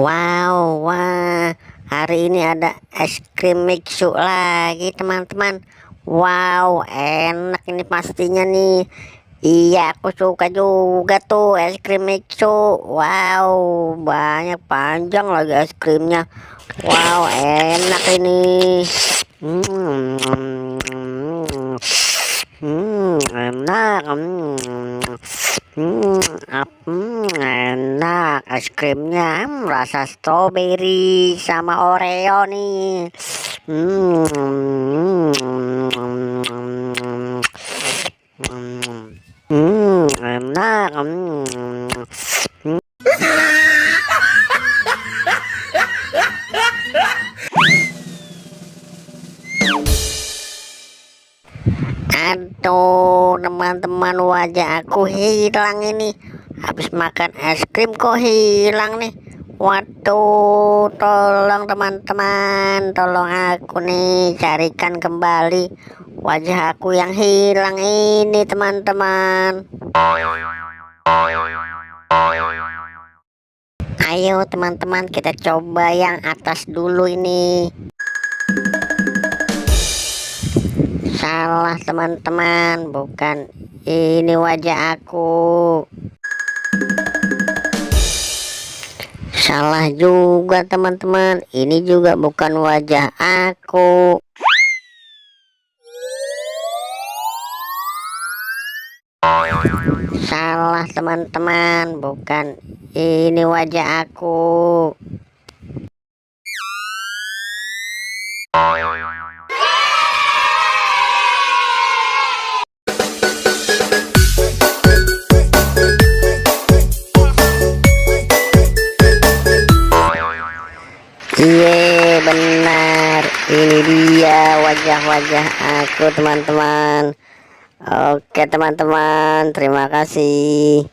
Wow, wah, hari ini ada es krim mixu lagi teman-teman. Wow, enak ini pastinya nih. Iya, aku suka juga tuh es krim mixu. Wow, banyak panjang lagi es krimnya. Wow, enak ini. Hmm, enak. Enak es krimnya, rasa stroberi sama oreo nih. Enak. Aduh, teman-teman, wajah aku hilang ini. Habis makan es krim kok hilang nih. Waduh, tolong teman-teman, tolong aku nih carikan kembali wajah aku yang hilang ini teman-teman. Ayo teman-teman, kita coba yang atas dulu ini. Salah teman-teman, bukan ini wajah aku. Salah juga teman-teman, ini juga bukan wajah aku. Salah teman-teman, bukan ini wajah aku. Iya benar, ini dia wajah-wajah aku teman-teman. Oke teman-teman, terima kasih.